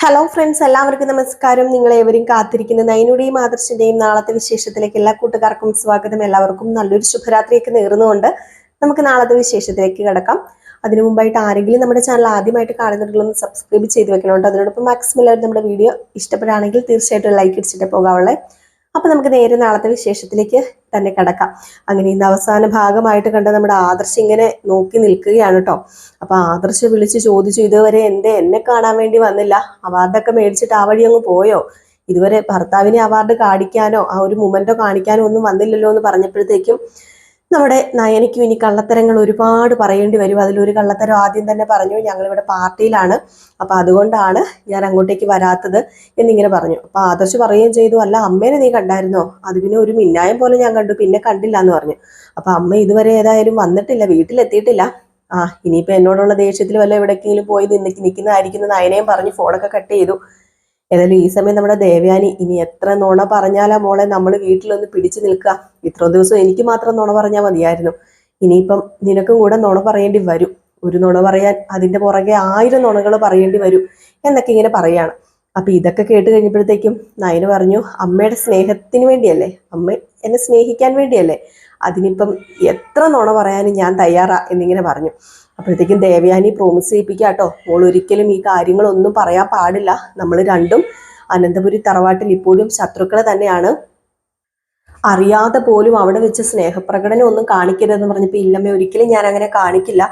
Hello friends, എല്ലാവർക്കും നമസ്കാരം. നിങ്ങളേവരും കാത്തിരിക്കുന്ന നൈനുടെയും ആദർശിന്റെയും നാളത്തെ വിശേഷത്തിലേക്ക് എല്ലാ കൂട്ടുകാർക്കും സ്വാഗതം. എല്ലാവർക്കും നല്ലൊരു ശുഭരാത്രിയൊക്കെ നേർന്നുകൊണ്ട് നമുക്ക് നാളത്തെ വിശേഷത്തിലേക്ക് കിടക്കാം. അതിനു മുമ്പായിട്ട് ആരെങ്കിലും നമ്മുടെ ചാനൽ ആദ്യമായിട്ട് കാണുന്നുണ്ടെങ്കിൽ സബ്സ്ക്രൈബ് ചെയ്ത് വെക്കണമുണ്ട്. അതിനോടൊപ്പം മാക്സിമം എല്ലാവരും നമ്മുടെ വീഡിയോ ഇഷ്ടപ്പെടുകയാണെങ്കിൽ തീർച്ചയായിട്ടും ലൈക്ക് അടിച്ചിട്ട് പോകാവുള്ളേ. അപ്പൊ നമുക്ക് നേരെ നാളത്തെ വിശേഷത്തിലേക്ക് തന്നെ കിടക്കാം. അങ്ങനെ ഇന്ന് അവസാന ഭാഗമായിട്ട് കണ്ട നമ്മുടെ ആദർശ് ഇങ്ങനെ നോക്കി നിൽക്കുകയാണ് കേട്ടോ. അപ്പൊ ആദർശ് വിളിച്ച് ചോദിച്ചു, ഇതുവരെ എന്നെ കാണാൻ വേണ്ടി വന്നില്ല, അവാർഡൊക്കെ മേടിച്ചിട്ട് ആ വഴി അങ്ങ് പോയോ, ഇതുവരെ ഭർത്താവിനെ അവാർഡ് കാണിക്കാനോ ആ ഒരു മൊമെന്റോ കാണിക്കാനോ ഒന്നും വന്നില്ലല്ലോ എന്ന് പറഞ്ഞപ്പോഴത്തേക്കും നമ്മുടെ നയനയ്ക്കും ഇനി കള്ളത്തരങ്ങൾ ഒരുപാട് പറയേണ്ടി വരും. അതിലൊരു കള്ളത്തരം ആദ്യം തന്നെ പറഞ്ഞു, ഞങ്ങളിവിടെ പാർട്ടിയിലാണ്, അപ്പൊ അതുകൊണ്ടാണ് ഞാൻ അങ്ങോട്ടേക്ക് വരാത്തത് എന്നിങ്ങനെ പറഞ്ഞു. അപ്പൊ ആദർശ് പറയുകയും ചെയ്തു, അല്ല അമ്മേനെ നീ കണ്ടായിരുന്നോ, അത് പിന്നെ ഒരു മിന്നായം പോലെ ഞാൻ കണ്ടു, പിന്നെ കണ്ടില്ല എന്ന് പറഞ്ഞു. അപ്പൊ അമ്മ ഇതുവരെ ഏതായാലും വന്നിട്ടില്ല, വീട്ടിലെത്തിയിട്ടില്ല. ഇനിയിപ്പോ എന്നോടുള്ള ദേഷ്യത്തിൽ വല്ല എവിടേക്കെങ്കിലും പോയി നിൽക്കുന്നതായിരിക്കുന്ന നയനയും പറഞ്ഞു ഫോണൊക്കെ കട്ട് ചെയ്തു. ഏതായാലും ഈ സമയം നമ്മുടെ ദേവയാനി, ഇനി എത്ര നുണ പറഞ്ഞാലാ മോളെ നമ്മൾ വീട്ടിലൊന്ന് പിടിച്ചു നിൽക്കുക, ഇത്ര ദിവസം എനിക്ക് മാത്രം നുണ പറഞ്ഞാൽ മതിയായിരുന്നു, ഇനിയിപ്പം നിനക്കും കൂടെ നുണ പറയേണ്ടി വരും, ഒരു നുണ പറയാൻ അതിന്റെ പുറകെ 1000 നുണകൾ പറയേണ്ടി വരും എന്നൊക്കെ ഇങ്ങനെ പറയാണ്. അപ്പൊ ഇതൊക്കെ കേട്ട് കഴിഞ്ഞപ്പോഴത്തേക്കും നയന് പറഞ്ഞു, അമ്മയുടെ സ്നേഹത്തിന് വേണ്ടിയല്ലേ, അമ്മ എന്നെ സ്നേഹിക്കാൻ വേണ്ടിയല്ലേ, അതിനിപ്പം എത്ര നുണ പറയാനും ഞാൻ തയ്യാറാ എന്നിങ്ങനെ പറഞ്ഞു. അപ്പോഴത്തേക്കും ദേവയാനി പ്രോമിസ് ചെയ്യിപ്പിക്കാട്ടോ, മോൾ ഒരിക്കലും ഈ കാര്യങ്ങളൊന്നും പറയാൻ പാടില്ല, നമ്മൾ രണ്ടും അനന്തപുരി തറവാട്ടിൽ ഇപ്പോഴും ശത്രുക്കളെ തന്നെയാണ്, അറിയാതെ പോലും അവിടെ വെച്ച് സ്നേഹപ്രകടനം ഒന്നും കാണിക്കരുതെന്ന് പറഞ്ഞപ്പോൾ ഇല്ലമ്മേ ഒരിക്കലും ഞാൻ അങ്ങനെ കാണിക്കില്ല,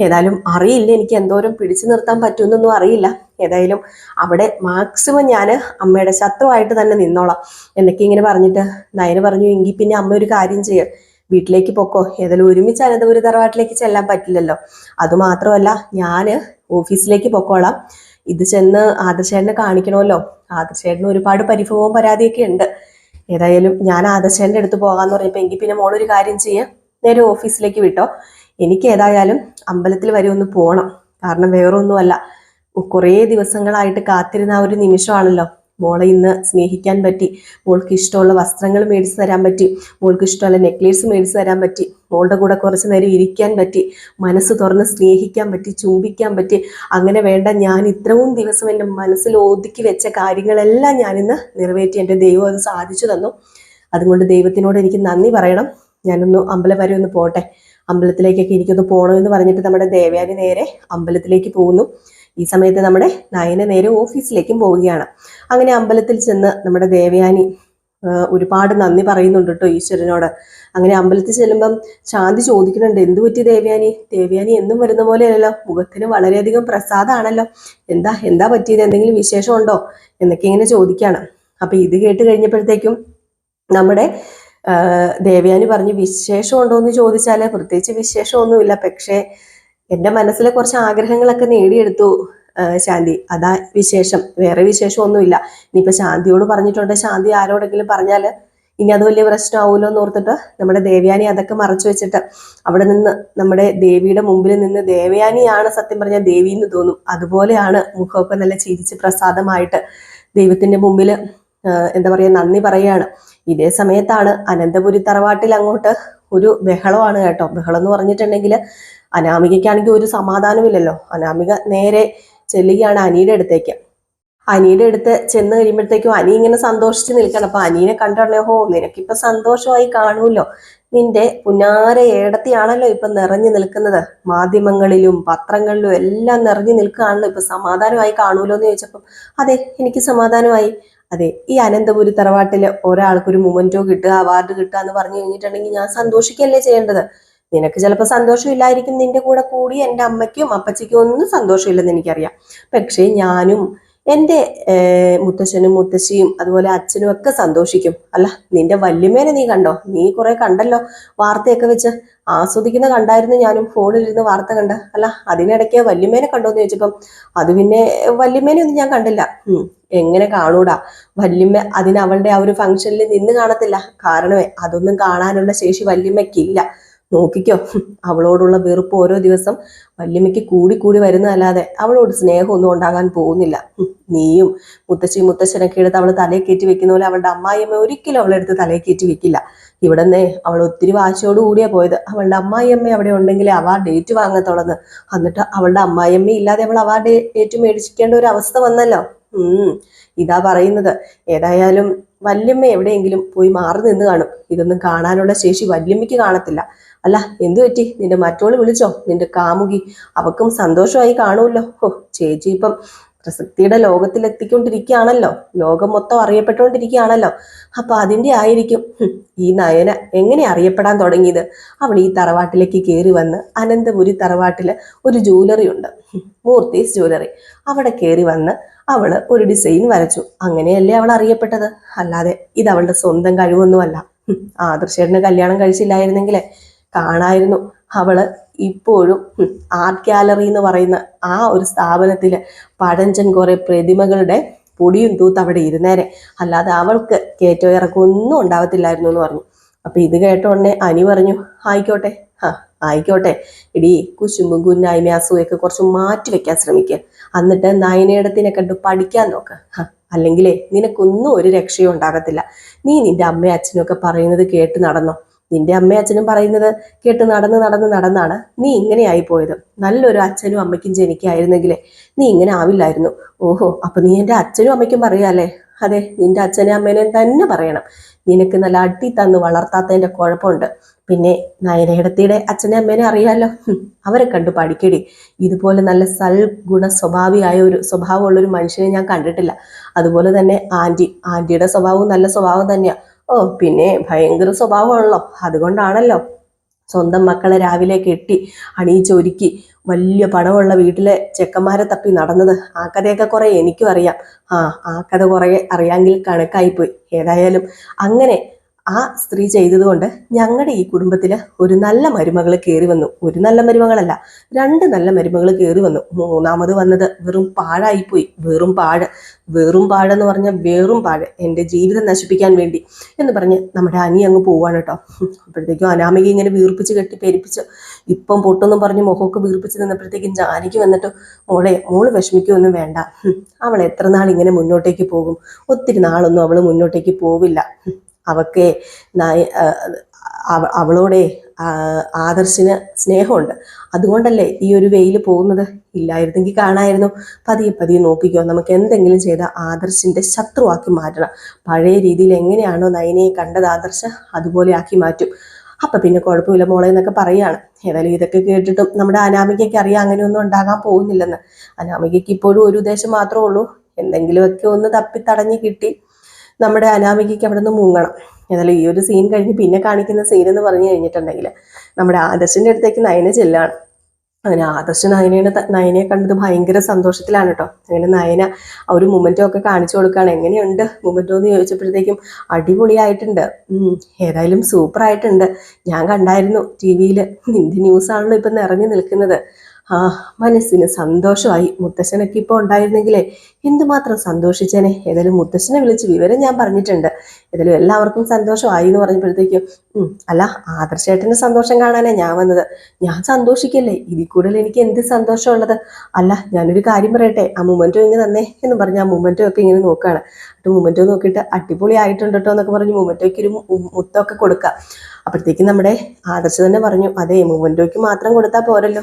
ഏതായാലും അറിയില്ല എനിക്ക് എന്തോരം പിടിച്ചു നിർത്താൻ പറ്റുമെന്നൊന്നും അറിയില്ല, ഏതായാലും അവിടെ മാക്സിമം ഞാൻ അമ്മയുടെ ശത്രുവായിട്ട് തന്നെ നിന്നോളാം എന്നൊക്കെ ഇങ്ങനെ പറഞ്ഞിട്ട് നയന് പറഞ്ഞു, എങ്കിൽ പിന്നെ അമ്മ ഒരു കാര്യം ചെയ്യുക, വീട്ടിലേക്ക് പൊക്കോ, ഏതായാലും ഒരുമിച്ച് അനന്തപുരി തറവാട്ടിലേക്ക് ചെല്ലാൻ പറ്റില്ലല്ലോ, അതുമാത്രമല്ല ഞാൻ ഓഫീസിലേക്ക് പൊക്കോളാം, ഇത് ചെന്ന് ആദർശേട്ടനെ കാണിക്കണമല്ലോ, ആദർശേട്ടന് ഒരുപാട് പരിഭവവും പരാതിയൊക്കെ ഉണ്ട്, ഏതായാലും ഞാൻ ആദർശേട്ടൻ്റെ അടുത്ത് പോകാന്ന് പറഞ്ഞപ്പോൾ എങ്കിൽ പിന്നെ മോളൊരു കാര്യം ചെയ്യുക, നേരെ ഓഫീസിലേക്ക് വിട്ടോ, എനിക്ക് ഏതായാലും അമ്പലത്തിൽ വരെ ഒന്ന് പോകണം, കാരണം വേറൊന്നുമല്ല കുറേ ദിവസങ്ങളായിട്ട് കാത്തിരുന്ന ആ ഒരു നിമിഷമാണല്ലോ, മോളെ ഇന്ന് സ്നേഹിക്കാൻ പറ്റി, മോൾക്ക് ഇഷ്ടമുള്ള വസ്ത്രങ്ങൾ മേടിച്ചു തരാൻ പറ്റി, മോൾക്ക് ഇഷ്ടമുള്ള നെക്ലേസ് മേടിച്ചു തരാൻ പറ്റി, മോളുടെ കൂടെ കുറച്ച് നേരം ഇരിക്കാൻ പറ്റി, മനസ്സ് തുറന്ന് സ്നേഹിക്കാൻ പറ്റി, ചുംബിക്കാൻ പറ്റി, അങ്ങനെ വേണ്ട ഞാൻ ഇത്രയും ദിവസം എൻ്റെ മനസ്സിൽ ഒതുക്കി വെച്ച കാര്യങ്ങളെല്ലാം ഞാനിന്ന് നിറവേറ്റി, എൻ്റെ ദൈവം അത് സാധിച്ചു തന്നു, അതുകൊണ്ട് ദൈവത്തിനോട് എനിക്ക് നന്ദി പറയണം, ഞാനൊന്ന് അമ്പലം വരെ ഒന്ന് പോട്ടെ, അമ്പലത്തിലേക്കൊക്കെ എനിക്കൊന്ന് പോകണമെന്ന് പറഞ്ഞിട്ട് നമ്മുടെ ദേവയാനി നേരെ അമ്പലത്തിലേക്ക് പോകുന്നു. ഈ സമയത്ത് നമ്മുടെ നയന നേരെ ഓഫീസിലേക്കും പോവുകയാണ്. അങ്ങനെ അമ്പലത്തിൽ ചെന്ന് നമ്മുടെ ദേവയാനി ഒരുപാട് നന്ദി പറയുന്നുണ്ട് കേട്ടോ ഈശ്വരനോട്. അങ്ങനെ അമ്പലത്തിൽ ചെല്ലുമ്പം ശാന്തി ചോദിക്കുന്നുണ്ട്, എന്തു പറ്റി ദേവയാനി, ദേവയാനി എന്നും വരുന്ന പോലെയല്ലോ, മുഖത്തിന് വളരെയധികം പ്രസാദമാണല്ലോ, എന്താ പറ്റിയത്, എന്തെങ്കിലും വിശേഷമുണ്ടോ എന്നൊക്കെ ഇങ്ങനെ ചോദിക്കുകയാണ്. അപ്പൊ ഇത് കേട്ട് കഴിഞ്ഞപ്പോഴത്തേക്കും നമ്മുടെ ദേവയാനി പറഞ്ഞു, വിശേഷമുണ്ടോ എന്ന് ചോദിച്ചാൽ പ്രത്യേകിച്ച് വിശേഷമൊന്നുമില്ല, പക്ഷേ എൻ്റെ മനസ്സിലെ കുറച്ച് ആഗ്രഹങ്ങളൊക്കെ നേടിയെടുത്തു ശാന്തി, അതാ വിശേഷം, വേറെ വിശേഷമൊന്നുമില്ല, ഇനിയിപ്പോൾ ശാന്തിയോട് പറഞ്ഞിട്ടുണ്ട്, ശാന്തി ആരോടെങ്കിലും പറഞ്ഞാൽ ഇനി അത് വലിയ പ്രശ്നമാവുമല്ലോ എന്ന് ഓർത്തിട്ട് നമ്മുടെ ദേവയാനി അതൊക്കെ മറച്ചു വെച്ചിട്ട് അവിടെ നിന്ന് നമ്മുടെ ദേവിയുടെ മുമ്പിൽ നിന്ന്, ദേവയാനിയാണ് സത്യം പറഞ്ഞാൽ ദേവി എന്ന് തോന്നും, അതുപോലെയാണ് മുഖമൊക്കെ നല്ല ചിരിച്ച് പ്രസാദമായിട്ട് ദൈവത്തിന്റെ മുമ്പിൽ എന്താ പറയുക നന്ദി പറയാണ്. ഇതേ സമയത്താണ് അനന്തപുരി തറവാട്ടിൽ അങ്ങോട്ട് ഒരു ബഹളമാണ് കേട്ടോ. ബഹളം എന്ന് പറഞ്ഞിട്ടുണ്ടെങ്കിൽ അനാമികയ്ക്കാണെങ്കിൽ ഒരു സമാധാനമില്ലല്ലോ. അനാമിക നേരെ ചെല്ലുകയാണ് അനിയുടെ അടുത്തേക്ക്. അനിയുടെ അടുത്ത് ചെന്ന് കഴിയുമ്പോഴത്തേക്കും അനി ഇങ്ങനെ സന്തോഷിച്ച് നിൽക്കണം. അപ്പൊ അനീനെ കണ്ടിട്ടുണ്ടെ, ഹോ നിനക്കിപ്പൊ സന്തോഷമായി കാണുമല്ലോ, നിന്റെ പുന്നാര ഏടത്തിയാണല്ലോ ഇപ്പൊ നിറഞ്ഞു നിൽക്കുന്നത്, മാധ്യമങ്ങളിലും പത്രങ്ങളിലും എല്ലാം നിറഞ്ഞു നിൽക്കുകയാണല്ലോ, ഇപ്പൊ സമാധാനമായി കാണുമല്ലോ എന്ന് ചോദിച്ചപ്പം അതെ എനിക്ക് സമാധാനമായി, അതെ ഈ അനന്തപുരി തറവാട്ടില് ഒരാൾക്കൊരു മൊമെന്റോ കിട്ടുക, അവാർഡ് കിട്ടുക എന്ന് പറഞ്ഞു കഴിഞ്ഞിട്ടുണ്ടെങ്കിൽ ഞാൻ സന്തോഷിക്കല്ലേ ചെയ്യേണ്ടത്, നിനക്ക് ചിലപ്പോൾ സന്തോഷമില്ലായിരിക്കും, നിന്റെ കൂടെ കൂടി എൻ്റെ അമ്മയ്ക്കും അപ്പച്ചിക്കും ഒന്നും സന്തോഷമില്ലെന്ന് എനിക്കറിയാം, പക്ഷേ ഞാനും എൻ്റെ മുത്തശ്ശനും മുത്തശ്ശിയും അതുപോലെ അച്ഛനും ഒക്കെ സന്തോഷിക്കും. അല്ല നിന്റെ വല്യമ്മേനെ നീ കണ്ടോ, നീ കുറെ കണ്ടല്ലോ വാർത്തയൊക്കെ വെച്ച്, ആസ്വദിക്കുന്ന കണ്ടായിരുന്നു, ഞാനും ഫോണിലിരുന്ന് വാർത്ത കണ്ട, അല്ല അതിനിടയ്ക്ക് വല്യമ്മേനെ കണ്ടോന്ന് ചോദിച്ചപ്പം അത് പിന്നെ വല്യമ്മേനെ ഒന്നും ഞാൻ കണ്ടില്ല. എങ്ങനെ കാണൂടാ, വല്യമ്മ അതിന് അവളുടെ ആ ഒരു ഫംഗ്ഷനിൽ നിന്ന് കാണത്തില്ല, കാരണമേ അതൊന്നും കാണാനുള്ള ശേഷി വല്യമ്മയ്ക്കില്ല, നോക്കിക്കോ, അവളോടുള്ള വെറുപ്പ് ഓരോ ദിവസം വല്യമ്മയ്ക്ക് കൂടി വരുന്നതല്ലാതെ അവളോട് സ്നേഹമൊന്നും ഉണ്ടാകാൻ പോകുന്നില്ല. നീയും മുത്തശ്ശിയും മുത്തശ്ശനൊക്കെ എടുത്ത് അവൾ തലയിൽ കയറ്റി വെക്കുന്ന പോലെ അവളുടെ അമ്മായിയമ്മ ഒരിക്കലും അവളെടുത്ത് തലയിൽ കയറ്റി വെക്കില്ല. ഇവിടെന്നേ അവൾ ഒത്തിരി വാശിയോട് കൂടിയാ പോയത്. അവളുടെ അമ്മായിയമ്മ അവിടെ ഉണ്ടെങ്കിൽ അവാർഡ് ഏറ്റു വാങ്ങത്തുള്ളന്ന്, എന്നിട്ട് അവളുടെ അമ്മായിയമ്മ ഇല്ലാതെ അവൾ അവാർഡ് ഏറ്റു മേടിക്കേണ്ട ഒരു അവസ്ഥ വന്നല്ലോ. ഇതാ പറയുന്നത്. ഏതായാലും വല്യമ്മ എവിടെയെങ്കിലും പോയി മാറി നിന്ന് കാണും. ഇതൊന്നും കാണാനുള്ള ശേഷി വല്യമ്മയ്ക്ക് കാണത്തില്ല. അല്ല, എന്തു പറ്റി? നിന്റെ മറ്റോള് വിളിച്ചോ? നിന്റെ കാമുകി? അവക്കും സന്തോഷമായി കാണുമല്ലോ. ചേച്ചി ഇപ്പം പ്രസക്തിയുടെ ലോകത്തിലെത്തിക്കൊണ്ടിരിക്കുകയാണല്ലോ. ലോകം മൊത്തം അറിയപ്പെട്ടുകൊണ്ടിരിക്കുകയാണല്ലോ. അപ്പൊ അതിന്റെ ആയിരിക്കും ഈ നയന എങ്ങനെ അറിയപ്പെടാൻ തുടങ്ങിയത്. അവൾ ഈ തറവാട്ടിലേക്ക് കയറി വന്ന്, അനന്തപുരി തറവാട്ടില് ഒരു ജ്വല്ലറി ഉണ്ട്, മൂർത്തീസ് ജ്വല്ലറി. അവിടെ കയറി വന്ന് അവള് ഒരു ഡിസൈൻ വരച്ചു. അങ്ങനെയല്ലേ അവൾ അറിയപ്പെട്ടത്. അല്ലാതെ ഇത് അവളുടെ സ്വന്തം കഴിവൊന്നുമല്ല. ആദർശേട്ടന് കല്യാണം കഴിച്ചില്ലായിരുന്നെങ്കിലേ കാണായിരുന്നു. അവള് ഇപ്പോഴും ആർട്ട് ഗാലറി എന്ന് പറയുന്ന ആ ഒരു സ്ഥാപനത്തില് പഴഞ്ചൻ കുറെ പ്രതിമകളുടെ പൊടിയും തൂത്ത് അവിടെ ഇരുന്നേരെ. അല്ലാതെ അവൾക്ക് കയറ്റോ ഇറക്കോ ഒന്നും ഉണ്ടാവത്തില്ലായിരുന്നു എന്ന് പറഞ്ഞു. അപ്പൊ ഇത് കേട്ട ഉടനെ അനി പറഞ്ഞു, ആയിക്കോട്ടെ, ആയിക്കോട്ടെ, ഇടീ കുശുമ്പും കുന്നായ്മ അസൂയൊക്കെ കുറച്ച് മാറ്റി വെക്കാൻ ശ്രമിക്കുക. എന്നിട്ട് നയനയിടത്തിനെ കണ്ട് പഠിക്കാൻ നോക്ക്. അല്ലെങ്കിലേ നിനക്കൊന്നും ഒരു രക്ഷയും ഉണ്ടാകത്തില്ല. നീ നിന്റെ അമ്മയും അച്ഛനും ഒക്കെ പറയുന്നത് കേട്ട് നടന്നോ. നിന്റെ അമ്മയും അച്ഛനും പറയുന്നത് കേട്ട് നടന്നാണ് നീ ഇങ്ങനെ ആയി പോയത്. നല്ലൊരു അച്ഛനും അമ്മയ്ക്കും ജനിക്കായിരുന്നെങ്കിലേ നീ ഇങ്ങനെ ആവില്ലായിരുന്നു. ഓഹോ, അപ്പൊ നീ എൻ്റെ അച്ഛനും അമ്മയ്ക്കും പറയാല്ലേ? അതെ, നിന്റെ അച്ഛനെ അമ്മേനെയും തന്നെ പറയണം. നിനക്ക് നല്ല അടി തന്ന് വളർത്താത്തതിന്റെ കുഴപ്പമുണ്ട്. പിന്നെ നയനയിടത്തിയുടെ അച്ഛനെ അമ്മേനെ അറിയാലോ. അവരെ കണ്ടു പഠിക്കടി. ഇതുപോലെ നല്ല സൽഗുണ സ്വഭാവിയായ ഒരു സ്വഭാവമുള്ള ഒരു മനുഷ്യനെ ഞാൻ കണ്ടിട്ടില്ല. അതുപോലെ തന്നെ ആന്റിയുടെ സ്വഭാവവും നല്ല സ്വഭാവം തന്നെയാ. ഓ, പിന്നെ ഭയങ്കര സ്വഭാവമാണല്ലോ. അതുകൊണ്ടാണല്ലോ സ്വന്തം മക്കളെ രാവിലെ കെട്ടി അണിയിച്ചൊരുക്കി വലിയ പണമുള്ള വീട്ടിലെ ചെക്കന്മാരെ തപ്പി നടന്നത്. ആ കഥയൊക്കെ കുറെ എനിക്കും അറിയാം. ആ കഥ കുറെ അറിയാമെങ്കിൽ കണക്കായിപ്പോയി. ഏതായാലും അങ്ങനെ ആ സ്ത്രീ ചെയ്തതുകൊണ്ട് ഞങ്ങളുടെ ഈ കുടുംബത്തില് ഒരു നല്ല മരുമകൾ കയറി വന്നു. ഒരു നല്ല മരുമകളല്ല, 2 നല്ല മരുമകൾ കയറി വന്നു. 3ാമത് വന്നത് വെറും പാഴായിപ്പോയി. വെറും പാഴെന്ന് പറഞ്ഞ വെറും പാഴ്, എൻ്റെ ജീവിതം നശിപ്പിക്കാൻ വേണ്ടി എന്ന് പറഞ്ഞ് നമ്മുടെ അനി അങ്ങ് പോവാണ് കേട്ടോ. അപ്പോഴത്തേക്കും അനാമിക ഇങ്ങനെ വീർപ്പിച്ച് കെട്ടി പെരിപ്പിച്ച് ഇപ്പം പൊട്ടൊന്നും പറഞ്ഞ് മുഖമൊക്കെ വീർപ്പിച്ച് നിന്നപ്പോഴത്തേക്കും ജാനിക്ക് വന്നിട്ട്, മോള് വിഷമിക്കൊന്നും വേണ്ട. അവൾ എത്ര നാൾ ഇങ്ങനെ മുന്നോട്ടേക്ക് പോകും? ഒത്തിരി നാളൊന്നും അവൾ മുന്നോട്ടേക്ക് പോവില്ല. അവക്ക് അവളോടെ ആദർശിന് സ്നേഹമുണ്ട്. അതുകൊണ്ടല്ലേ ഈ ഒരു വെയിൽ പോകുന്നത്. ഇല്ലായിരുന്നെങ്കിൽ കാണായിരുന്നു. പതിയെ നോക്കിക്കോ. നമുക്ക് എന്തെങ്കിലും ചെയ്ത ആദർശിന്റെ ശത്രുവാക്കി മാറ്റണം. പഴയ രീതിയിൽ എങ്ങനെയാണോ നയനയെ കണ്ടത് ആദർശ, അതുപോലെ ആക്കി മാറ്റും. അപ്പൊ പിന്നെ കുഴപ്പമില്ല മോളെ എന്നൊക്കെ പറയാണ്. ഏതായാലും ഇതൊക്കെ കേട്ടിട്ടും നമ്മുടെ അനാമികയ്ക്ക് അറിയാം അങ്ങനെയൊന്നും ഉണ്ടാകാൻ പോകുന്നില്ലെന്ന്. അനാമികയ്ക്ക് ഇപ്പോഴും ഒരു ഉദ്ദേശം മാത്രമേ ഉള്ളൂ, എന്തെങ്കിലുമൊക്കെ ഒന്ന് തപ്പിത്തടഞ്ഞ് കിട്ടി നമ്മുടെ അനാമികയ്ക്ക് അവിടെ നിന്ന് മുങ്ങണം. ഏതായാലും ഈ ഒരു സീൻ കഴിഞ്ഞ് പിന്നെ കാണിക്കുന്ന സീൻ എന്ന് പറഞ്ഞു കഴിഞ്ഞിട്ടുണ്ടെങ്കിൽ നമ്മുടെ ആദർശിന്റെ അടുത്തേക്ക് നയന ചെല്ലാണ്. അങ്ങനെ ആദർശ് നയനയെ കണ്ടത് ഭയങ്കര സന്തോഷത്തിലാണ് കേട്ടോ. അങ്ങനെ നയന ആ ഒരു മൊമെന്റോ ഒക്കെ കാണിച്ചു കൊടുക്കുകയാണ്. എങ്ങനെയുണ്ട് മൊമെന്റോ എന്ന് ചോദിച്ചപ്പോഴത്തേക്കും അടിപൊളിയായിട്ടുണ്ട്, ഏതായാലും സൂപ്പർ ആയിട്ടുണ്ട്, ഞാൻ കണ്ടായിരുന്നു TV-യിൽ, നിന്റെ ന്യൂസാണല്ലോ ഇപ്പം നിറഞ്ഞു നിൽക്കുന്നത്. മനസ്സിന് സന്തോഷമായി. മുത്തശ്ശനൊക്കെ ഇപ്പോൾ ഉണ്ടായിരുന്നെങ്കിലേ എന്തുമാത്രം സന്തോഷിച്ചേനെ. ഏതായാലും മുത്തശ്ശനെ വിളിച്ച് വിവരം ഞാൻ പറഞ്ഞിട്ടുണ്ട്. ഏതായാലും എല്ലാവർക്കും സന്തോഷമായി എന്ന് പറഞ്ഞപ്പോഴത്തേക്കും അല്ല, ആദർശേട്ടൻ്റെ സന്തോഷം കാണാനാ ഞാൻ വന്നത്. ഞാൻ സന്തോഷിക്കല്ലേ, ഇതിൽ കൂടുതൽ എനിക്ക് എന്ത് സന്തോഷമുള്ളത്. അല്ല, ഞാനൊരു കാര്യം പറയട്ടെ, ആ മൊമെന്റോ ഇങ്ങനെ തന്നെ എന്ന് പറഞ്ഞ് ആ മൊമെന്റോ ഒക്കെ ഇങ്ങനെ നോക്കുകയാണ്. മൊമെന്റോ നോക്കിയിട്ട് അടിപൊളി ആയിട്ടുണ്ട് കേട്ടോ എന്നൊക്കെ പറഞ്ഞ് മൊമെന്റോയ്ക്ക് ഒരു മുത്തൊക്കെ കൊടുക്കുക. അപ്പോഴത്തേക്കും നമ്മുടെ ആദർശ് തന്നെ പറഞ്ഞു, അതെ മൊമെന്റോയ്ക്ക് മാത്രം കൊടുത്താൽ പോരല്ലോ,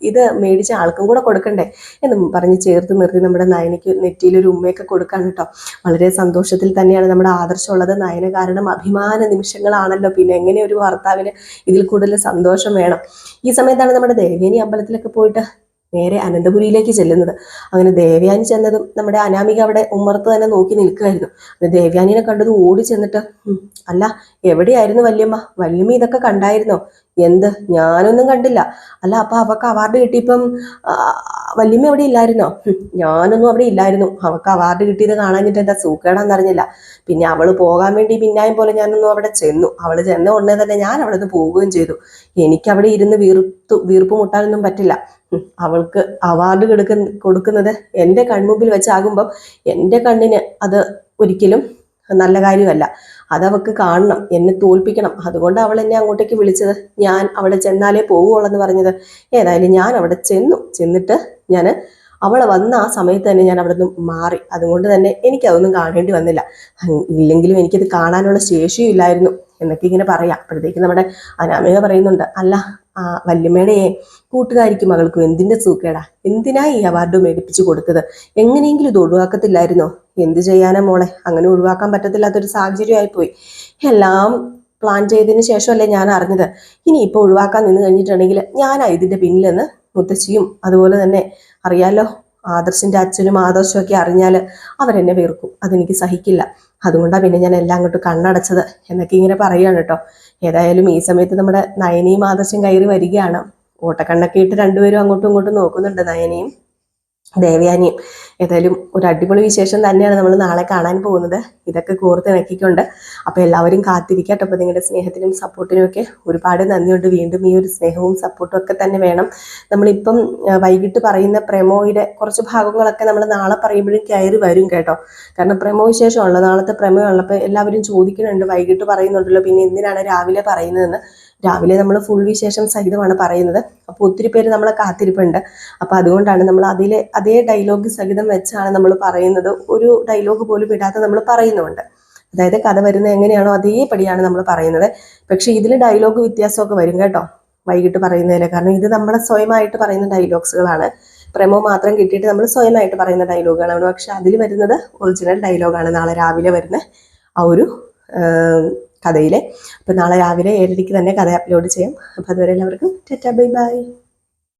ഇത് മേടിച്ച ആൾക്കും കൂടെ കൊടുക്കണ്ടേ എന്ന് പറഞ്ഞ് ചേർത്ത് നിർത്തി നമ്മുടെ നയനയ്ക്ക് നെറ്റിയിലൊരു ഉമ്മയൊക്കെ കൊടുക്കാൻ കേട്ടോ. വളരെ സന്തോഷത്തിൽ തന്നെയാണ് നമ്മുടെ ആദർശം ഉള്ളത്. നയന കാരണം അഭിമാന നിമിഷങ്ങളാണല്ലോ. പിന്നെ എങ്ങനെ ഒരു ഭർത്താവിന് ഇതിൽ കൂടുതൽ സന്തോഷം വേണം. ഈ സമയത്താണ് നമ്മുടെ ദേവേനി അമ്പലത്തിലൊക്കെ പോയിട്ട് നേരെ അനന്തപുരിയിലേക്ക് ചെല്ലുന്നത്. അങ്ങനെ ദേവയാനി ചെന്നതും നമ്മുടെ അനാമിക അവിടെ ഉമ്മറത്ത് തന്നെ നോക്കി നിൽക്കുമായിരുന്നു. ദേവയാനിനെ കണ്ടത് ഓടി ചെന്നിട്ട്, അല്ല എവിടെയായിരുന്നു വല്യമ്മ ഇതൊക്കെ കണ്ടായിരുന്നോ? എന്ത്? ഞാനൊന്നും കണ്ടില്ല. അല്ല അപ്പൊ അവക്ക് അവാർഡ് കിട്ടിയപ്പം വല്യമ്മ അവിടെ ഇല്ലായിരുന്നോ? ഞാനൊന്നും അവിടെ ഇല്ലായിരുന്നു. അവക്ക് അവാർഡ് കിട്ടിയത് കാണാഞ്ഞിട്ട് എന്താ സൂക്കേടാന്നറിഞ്ഞില്ല. പിന്നെ അവള് പോകാൻ വേണ്ടി പിന്നായം പോലെ ഞാനൊന്നും അവിടെ ചെന്നു. അവള് ചെന്ന ഉടനെ തന്നെ ഞാൻ അവിടെ നിന്ന് പോവുകയും ചെയ്തു. എനിക്കവിടെ ഇരുന്ന് വീർപ്പ് മുട്ടാനൊന്നും പറ്റില്ല. അവൾക്ക് അവാർഡ് കൊടുക്കുന്നത് എൻ്റെ കൺമുമ്പിൽ വെച്ചാകുമ്പം എൻ്റെ കണ്ണിന് അത് ഒരിക്കലും നല്ല കാര്യമല്ല. അതവൾക്ക് കാണണം, എന്നെ തോൽപ്പിക്കണം. അതുകൊണ്ട് അവൾ എന്നെ അങ്ങോട്ടേക്ക് വിളിച്ചത്. ഞാൻ അവിടെ ചെന്നാലേ പോവുകയുള്ളെന്ന് പറഞ്ഞത്. ഏതായാലും ഞാൻ അവിടെ ചെന്നിട്ട് ഞാൻ അവളെ വന്ന ആ സമയത്ത് തന്നെ ഞാൻ അവിടെ നിന്ന് മാറി. അതുകൊണ്ട് തന്നെ എനിക്കതൊന്നും കാണേണ്ടി വന്നില്ല. ഇല്ലെങ്കിലും എനിക്കത് കാണാനുള്ള ശേഷിയും ഇല്ലായിരുന്നു എന്നൊക്കെ ഇങ്ങനെ പറയാം. അപ്പോഴത്തേക്ക് നമ്മുടെ അനാമിക പറയുന്നുണ്ട്, അല്ല വല്യമ്മയുടെ കൂട്ടുകാരിക്കും മകൾക്കും എന്തിന്റെ സൂക്കേടാ, എന്തിനാ ഈ അവാർഡ് മേടിപ്പിച്ചു കൊടുത്തത്, എങ്ങനെയെങ്കിലും ഇത് ഒഴിവാക്കത്തില്ലായിരുന്നോ? എന്ത് ചെയ്യാനാ മോളെ, അങ്ങനെ ഒഴിവാക്കാൻ പറ്റത്തില്ലാത്തൊരു സാഹചര്യമായി പോയി. എല്ലാം പ്ലാൻ ചെയ്തതിന് ശേഷമല്ലേ ഞാൻ അറിഞ്ഞത്. ഇനി ഇപ്പോൾ ഒഴിവാക്കാൻ നിന്ന് കഴിഞ്ഞിട്ടുണ്ടെങ്കിൽ ഞാനാ ഇതിന്റെ പിന്നിലെന്ന് മുത്തശ്ശിയും അതുപോലെ തന്നെ അറിയാലോ, ആദർശിന്റെ അച്ഛനും ആദർശവും ഒക്കെ അറിഞ്ഞാൽ അവരെന്നെ വെറുക്കും, അതെനിക്ക് സഹിക്കില്ല. അതുകൊണ്ടാണ് പിന്നെ ഞാൻ എല്ലാം അങ്ങോട്ട് കണ്ണടച്ചത് എന്നൊക്കെ ഇങ്ങനെ പറയുകയാണ് കേട്ടോ. ഏതായാലും ഈ സമയത്ത് നമ്മുടെ നയനയും ആദർശം കയറി വരികയാണ്. ഓട്ടക്കണ്ണൊക്കെ ഇട്ട് രണ്ടുപേരും അങ്ങോട്ടും ഇങ്ങോട്ടും നോക്കുന്നുണ്ട്, നയനയും ദേവയാനിയും. ഏതായാലും ഒരു അടിപൊളി വിശേഷം തന്നെയാണ് നമ്മൾ നാളെ കാണാൻ പോകുന്നത്. ഇതൊക്കെ കോർത്തിണക്കിക്കൊണ്ട് അപ്പോൾ എല്ലാവരും കാത്തിരിക്കട്ടെ. അപ്പോൾ നിങ്ങളുടെ സ്നേഹത്തിനും സപ്പോർട്ടിനും ഒക്കെ ഒരുപാട് നന്ദിയുണ്ട്. വീണ്ടും ഈ ഒരു സ്നേഹവും സപ്പോർട്ടും ഒക്കെ തന്നെ വേണം. നമ്മളിപ്പം വൈകിട്ട് പറയുന്ന പ്രമോയുടെ കുറച്ച് ഭാഗങ്ങളൊക്കെ നമ്മൾ നാളെ പറയുമ്പോഴും കയറി വരും കേട്ടോ. കാരണം പ്രമോ വിശേഷമുള്ളൂ, നാളത്തെ പ്രമോ ഉള്ളപ്പോൾ എല്ലാവരും ചോദിക്കുന്നുണ്ട്, വൈകിട്ട് പറയുന്നുണ്ടല്ലോ, പിന്നെ എന്തിനാണ് രാവിലെ പറയുന്നതെന്ന്. രാവിലെ നമ്മൾ ഫുൾ വിശേഷം സഹിതമാണ് പറയുന്നത്. അപ്പോൾ ഒത്തിരി പേര് നമ്മളെ കാത്തിരിപ്പുണ്ട്. അപ്പോൾ അതുകൊണ്ടാണ് നമ്മൾ അതേ ഡയലോഗ് സഹിതം വെച്ചാണ് നമ്മൾ പറയുന്നത്. ഒരു ഡയലോഗ് പോലും ഇടാതെ നമ്മൾ പറയുന്നുണ്ട്. അതായത് കഥ വരുന്നത് എങ്ങനെയാണോ അതേപടിയാണ് നമ്മൾ പറയുന്നത്. പക്ഷെ ഇതിൽ ഡയലോഗ് വ്യത്യാസമൊക്കെ വരും കേട്ടോ വൈകിട്ട് പറയുന്നതിൽ. കാരണം ഇത് നമ്മളെ സ്വയമായിട്ട് പറയുന്ന ഡയലോഗ്സുകളാണ്. പ്രമോ മാത്രം കിട്ടിയിട്ട് നമ്മൾ സ്വയമായിട്ട് പറയുന്ന ഡയലോഗുകളാണ്. പക്ഷെ അതിൽ വരുന്നത് ഒറിജിനൽ ഡയലോഗാണ് നാളെ രാവിലെ വരുന്ന ആ ഒരു കഥയിലെ. അപ്പോൾ നാളെ രാവിലെ 7:30 തന്നെ കഥ അപ്ലോഡ് ചെയ്യും. അപ്പോൾ അതുവരെ എല്ലാവർക്കും ടാറ്റാ ബൈ ബൈ.